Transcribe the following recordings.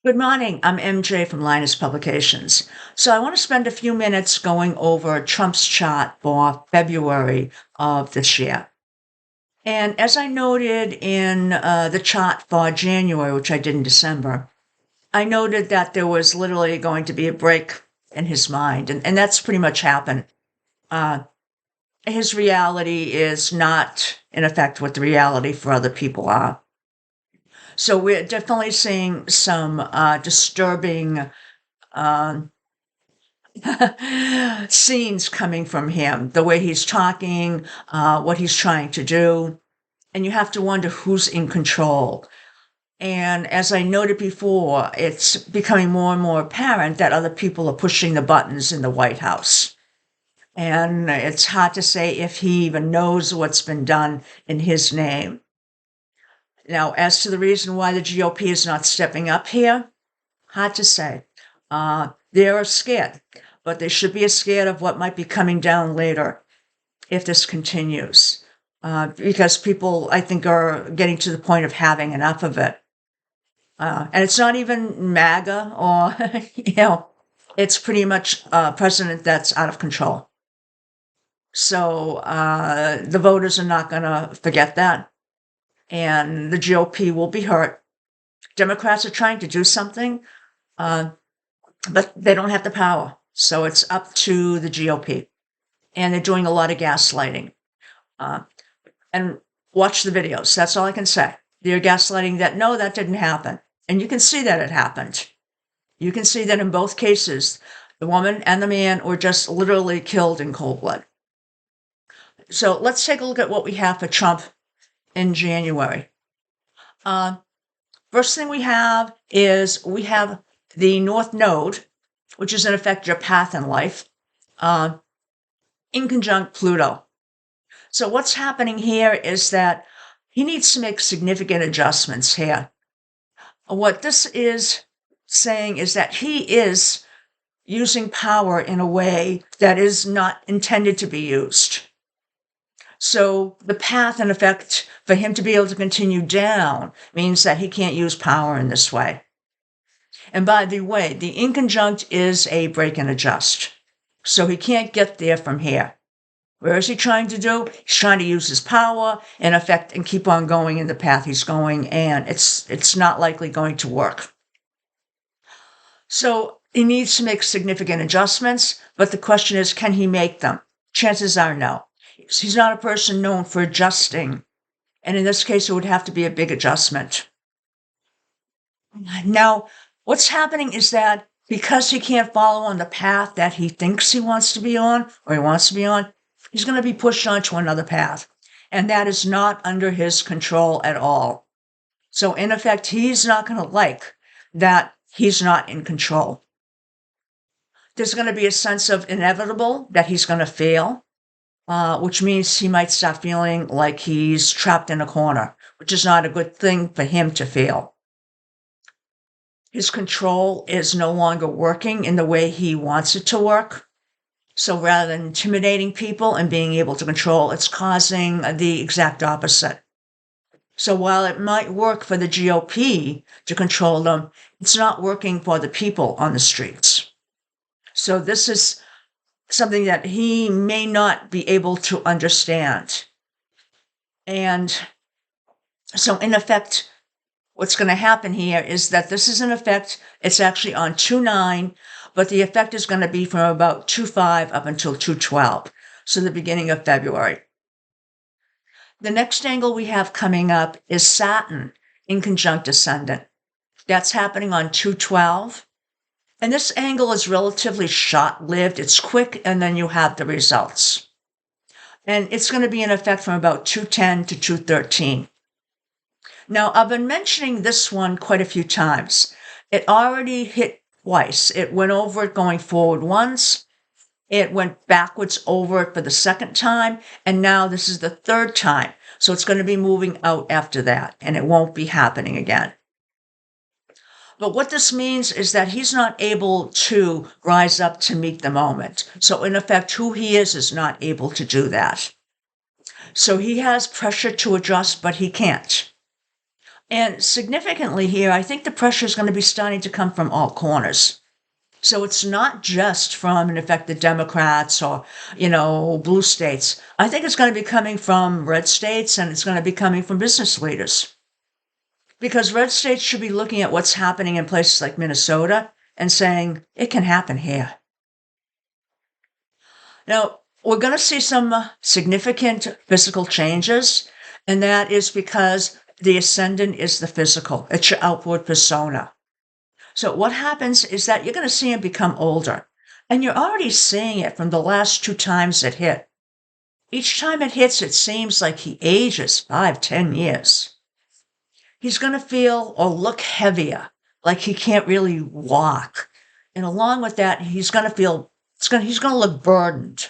Good morning. I'm MJ from Linus Publications. So I want to spend a few minutes going over Trump's chart for February of this year. And as I noted in the chart for January, which I did in December, I noted that there was literally going to be a break in his mind, and that's pretty much happened. Uh, his reality is not, in effect, what the reality for other people are. So we're definitely seeing some disturbing um, scenes coming from him, the way he's talking, what he's trying to do. And you have to wonder who's in control. And as I noted before, it's becoming more and more apparent that other people are pushing the buttons in the White House. And it's hard to say if he even knows what's been done in his name. Now, as to the reason why the GOP is not stepping up here, hard to say. They're scared, but they should be scared of what might be coming down later if this continues. Because people, I think, are getting to the point of having enough of it. And it's not even MAGA or, it's pretty much a president that's out of control. So the voters are not going to forget that. And the GOP will be hurt. Democrats are trying to do something, but they don't have the power. So it's up to the GOP. And they're doing a lot of gaslighting. And watch the videos. That's all I can say. They're gaslighting that, no, that didn't happen. And you can see that it happened. You can see that in both cases, the woman and the man were just literally killed in cold blood. So let's take a look at what we have for Trump in January. First thing we have is we have the North Node, which is in effect your path in life, in conjunct Pluto. So what's happening here is that he needs to make significant adjustments here. What this is saying is that he is using power in a way that is not intended to be used. So the path, in effect, for him to be able to continue down means that he can't use power in this way. And by the way, the inconjunct is a break and adjust. So he can't get there from here. Where is he trying to do? He's trying to use his power, in effect, and keep on going in the path he's going, and it's not likely going to work. So he needs to make significant adjustments, but the question is, can he make them? Chances are no. He's not a person known for adjusting, and in this case, it would have to be a big adjustment. Now, what's happening is that because he can't follow on the path that he thinks he wants to be on, or he wants to be on, he's going to be pushed onto another path, and that is not under his control at all. So, in effect, he's not going to like that he's not in control. There's going to be a sense of inevitable that he's going to fail, which means he might start feeling like he's trapped in a corner, which is not a good thing for him to feel. His control is no longer working in the way he wants it to work. So rather than intimidating people and being able to control, it's causing the exact opposite. So while it might work for the GOP to control them, it's not working for the people on the streets. So this is something that he may not be able to understand. And so in effect, what's going to happen here is that this is in effect, it's actually on 2/9, but the effect is going to be from about 2/5 up until 2/12, so the beginning of February. The next angle we have coming up is Saturn in conjunct ascendant. That's happening on 2/12. And this angle is relatively short-lived. It's quick, and then you have the results. And it's going to be in effect from about 2/10 to 2/13. Now, I've been mentioning this one quite a few times. It already hit twice. It went over it going forward once. It went backwards over it for the second time. And now this is the third time. So it's going to be moving out after that, and it won't be happening again. But what this means is that he's not able to rise up to meet the moment. So in effect, who he is not able to do that. So he has pressure to adjust, but he can't. And significantly here, I think the pressure is going to be starting to come from all corners. So it's not just from, in effect, the Democrats or, blue states. I think it's going to be coming from red states, and it's going to be coming from business leaders. Because red states should be looking at what's happening in places like Minnesota and saying, it can happen here. Now, we're going to see some significant physical changes, and that is because the ascendant is the physical. It's your outward persona. So what happens is that you're going to see him become older. And you're already seeing it from the last 2 times it hit. Each time it hits, it seems like he ages 5, 10 years. He's going to feel or look heavier, like he can't really walk. And along with that, he's going to feel, he's going to look burdened.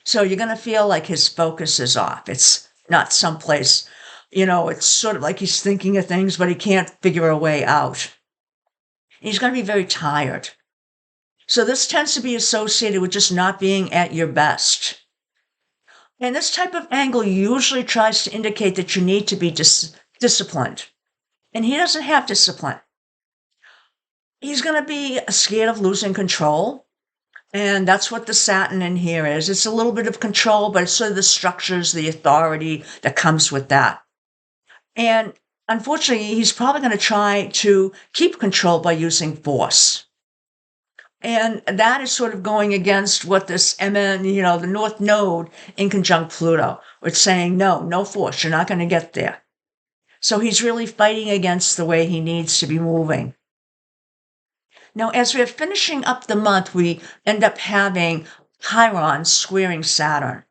So you're going to feel like his focus is off. It's not someplace, it's sort of like he's thinking of things, but he can't figure a way out. He's going to be very tired. So this tends to be associated with just not being at your best. And this type of angle usually tries to indicate that you need to be disciplined. And he doesn't have discipline. He's going to be scared of losing control. And that's what the Saturn in here is. It's a little bit of control, but it's sort of the structures, the authority that comes with that. And unfortunately, he's probably going to try to keep control by using force. And that is sort of going against what this MN, the North Node in conjunct Pluto. It's saying, no force. You're not going to get there. So he's really fighting against the way he needs to be moving. Now, as we're finishing up the month, we end up having Chiron squaring Saturn.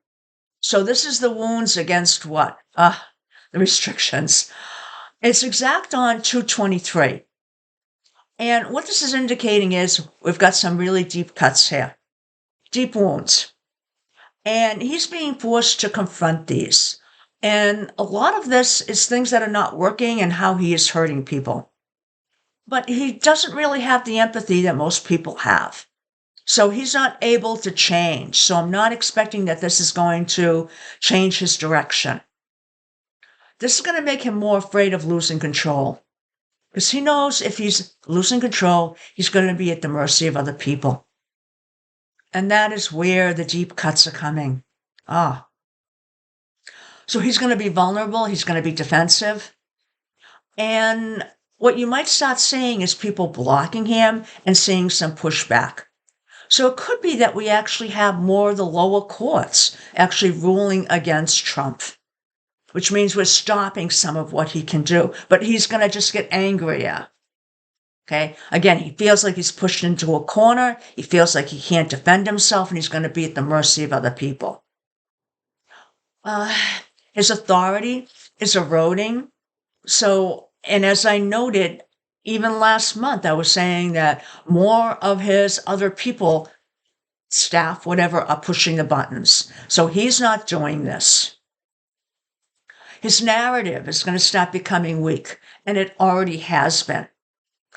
So this is the wounds against what? The restrictions. It's exact on 223. And what this is indicating is we've got some really deep cuts here, deep wounds. And he's being forced to confront these. And a lot of this is things that are not working and how he is hurting people. But he doesn't really have the empathy that most people have. So he's not able to change. So I'm not expecting that this is going to change his direction. This is going to make him more afraid of losing control. Because he knows if he's losing control, he's going to be at the mercy of other people. And that is where the deep cuts are coming. So he's going to be vulnerable. He's going to be defensive. And what you might start seeing is people blocking him and seeing some pushback. So it could be that we actually have more of the lower courts actually ruling against Trump, which means we're stopping some of what he can do. But he's going to just get angrier. Okay? Again, he feels like he's pushed into a corner. He feels like he can't defend himself, and he's going to be at the mercy of other people. His authority is eroding. So, and as I noted, even last month, I was saying that more of his other people, staff, whatever, are pushing the buttons. So he's not doing this. His narrative is going to start becoming weak, and it already has been.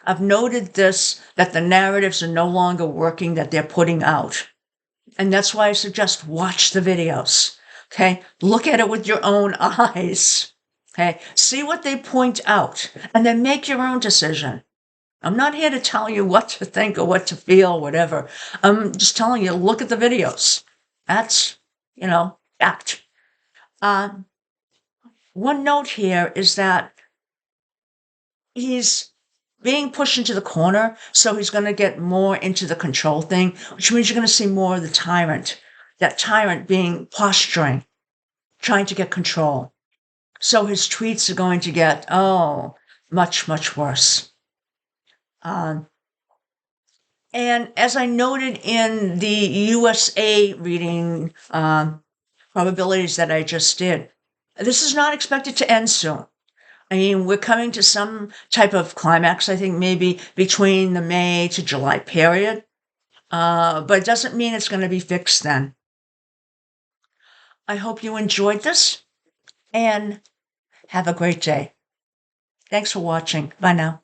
I've noted this, that the narratives are no longer working that they're putting out. And that's why I suggest watch the videos. Okay? Look at it with your own eyes. Okay? See what they point out, and then make your own decision. I'm not here to tell you what to think or what to feel, whatever. I'm just telling you, look at the videos. That's, fact. One note here is that he's being pushed into the corner, so he's going to get more into the control thing, which means you're going to see more of the tyrant. That tyrant being posturing, trying to get control. So his tweets are going to get, much, much worse. And as I noted in the USA reading probabilities that I just did, this is not expected to end soon. I mean, we're coming to some type of climax, I think maybe between the May to July period. But it doesn't mean it's going to be fixed then. I hope you enjoyed this, and have a great day. Thanks for watching. Bye now.